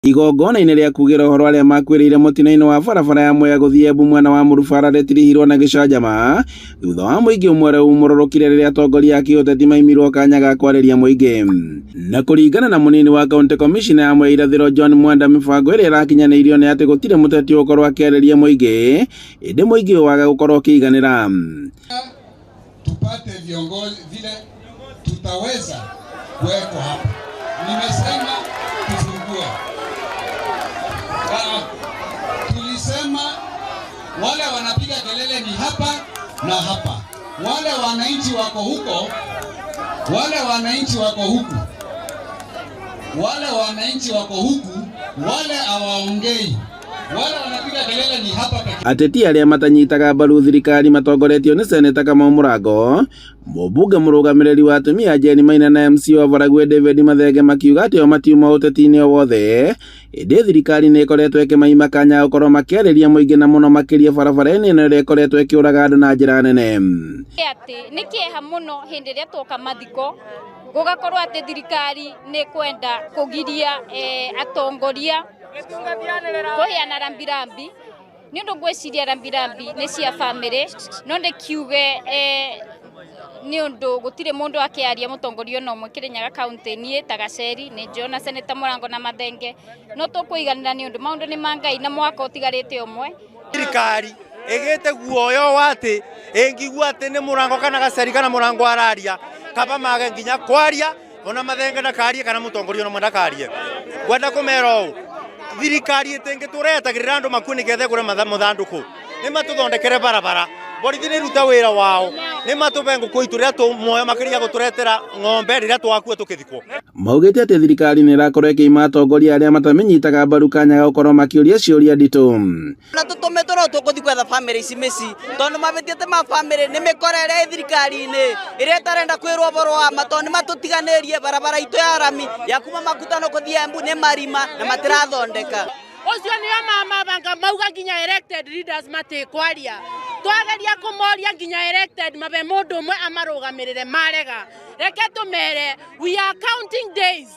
Igongona-inĩ rĩa kuugĩra ũhoro arĩa makuĩrĩire mũtino-inĩ wa barabara ya Mwea gũthiĩ Embu mwena wa Murubara rĩtirihirwo na gĩcanjama thutha wa mũingĩ ũmwe umũrũrũkire rĩrĩa atongoria a kĩũteti maimirwo kanya ga kwarĩria mũingĩ. Na kũringana na mũnini wa County Commissioner ya Mwea Irathĩro John Mwenda, mĩbango ĩrĩa ĩrakinyanĩirio nĩ atĩ gũtirĩ mũteti ũgũkorwo akĩarĩria mũingĩ, ĩndĩ mũingĩ waga gũkorwo ũkĩiganĩra. Tupate viongozi vile tutaweza kuwekwa hapa. Nimesema tufungue. Tulisema wale wanapiga kelele ni hapa na hapa. Wale wananchi wako huko, wale wananchi wako huku, wale wananchi wako huku, wale hawaongei. Wale wanapiga kelele ni hapa pekee. Ateti arĩa matanyitaga mbaru thirikari matongoretio nĩ Seneta Kamau Mũrango, mũmbunge mũrũgamĩrĩri wa atumia Jane Maina na MC wa Baragwe David Mathenge makiuga atĩ o matiuma ũteti-inĩ o wothe, ĩndĩ thirikari nĩ ĩkoretwo ĩkĩmaima kanya gũkorwo makĩarĩria mũingĩ na mũno makĩria barabara-inĩ ĩno ĩrĩa ĩkoretwo ĩkĩũraga andũ na njĩra nene. Atĩ nĩ kĩeha mũno hĩndĩ ĩrĩa twoka mathiko gũgakorwo atĩ thirikari nĩ kwenda kũgiria atongoria kũheana rambirambi nĩ ũndũ ngwĩciria rambirambi nĩ cia bamĩrĩ, no ndĩkiuge nĩ ũndũ gũtirĩ mũndũ akĩaria mũtongoria ona ũmwe Kĩrĩnyaga kaunti niĩ ta Gaceri nĩ Njona Seneta Mũrango na Mathenge no tũkũiganĩra nĩ ũndũ maũndũ nĩ ma Ngai na mwaka ũtigarĩte ũmwe. Thirikari ĩgĩte guoyo atĩ ĩngĩigua atĩ nĩ Mũrango kana Gaceri kana Mũrango araria kaba mage nginya kwaria ona Mathenge ndakarie kana mũtongoria ona ndakarie. Ngwenda kũmera ũũ, thirikari ĩtĩngĩtũretagĩrĩra andũ makue nĩgetha ĩgũre mathandũkũ, nĩ matũthondekere barabara, borithi nĩ ruta wĩra wao, nĩ matũbe ngũkũ itũ rĩrĩa tũmuoya makĩria gũtũretera ng'ombe rĩrĩa twakua tũkĩthikwo. Maugĩte atĩ thirikari nĩ ĩrakorwo ĩkĩima atongoria arĩa matamenyitaga mbaru kanya ga gũkorwo makĩũria ciũria nditũ. Na tũtũmĩtwo no tũgũthiĩ gwetha bamĩrĩ ici mĩci tondũ mabĩtiĩte ma bamĩrĩ nĩ mĩkorere thirikari-inĩ ĩrĩa ĩtarenda kwĩrwo ũhoro wa ma tondũ nĩ matũtiganĩrie barabara itũ ya rami ya kuma Makutano gũthiĩ Embu nĩ marima na matirathondeka. Ũcio nĩo mamabanga mauga nginya elected leaders matikwaria. Twageria kũmoria nginya elected mabe mũndũ ũmwe amarũgamĩrĩre marega. Reke tũmere we are counting days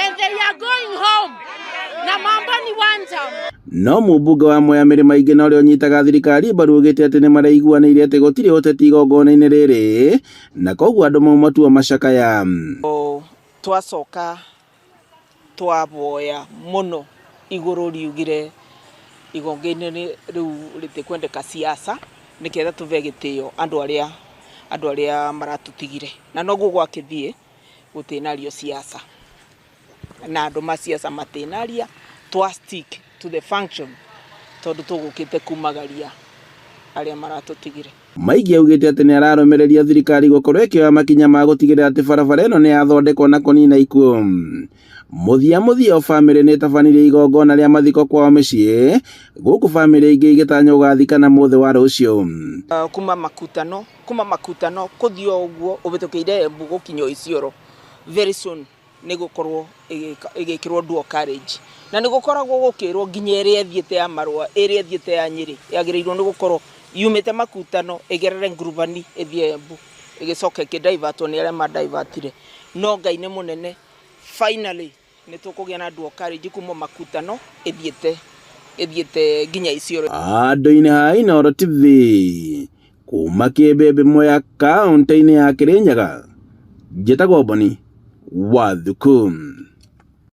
and they are going home. Na mambo ni one time. No mũmbunge wa Mwea Mĩrĩma Ingĩ na ũrĩa ũnyitaga thirikari mbaru ũgĩte atĩ nĩ maraiguanĩire atĩ gũtirĩ ũteti igongona-inĩ rĩrĩ na koguo andũ mauma matua macakaya. Twacoka twaboya mũno igũrũ riugire igongona-inĩ rĩu rĩtikwendeka siasa nĩketha tũve gĩtĩo andũ arĩa maratũtigire na noguo gwakĩthiĩ gũtĩnario siasa na andũ ma siasa matĩnaria twa stick to the function tondũ tũgũkĩte kumagaria arĩa maratũtigire. Maingĩ augĩte atĩ nĩ ararũmĩrĩria thirikari gũkorwo ĩkĩoya makinya ma gũtigĩrĩra atĩ barabara ĩno nĩ yathondekwo na kũnina ikuũ. Mũthia o bamĩrĩ nĩ ĩtabanirie igongona rĩa mathiko kwao mĩciĩ gũkũ bamĩrĩ ingĩ igĩtanya gũgathikana mũthĩ wa rũciũ. Kuma Makutano kũthiĩ ũguo ũbĩtũkĩire Embu gũkinya Isiolo very soon nĩ gũkorwo ĩgĩkĩrwo dual carriage na nĩ gũkoragwo gũkĩrwo nginya ĩrĩa ĩthiĩte ya Marua ĩrĩa ĩthiĩte ya Nyĩrĩ yagĩrĩirwo nĩ gũkorwo yumĩte Makutano ĩgerere Ngurubani ĩthiĩ Embu ĩgĩcoka ĩkĩdivertwo nĩ arĩa madivertire no Ngai nĩ mũnene finally nĩ tũkũgĩa na dual carriage kuma Makutano ĩthiĩte nginya Isiolo. Andũ-inĩ ha Inooro TV kuma Kĩmbĩmbĩ Mwea kaunti-inĩ ya Kĩrĩnyaga, njĩtagwo Boni Wathuku.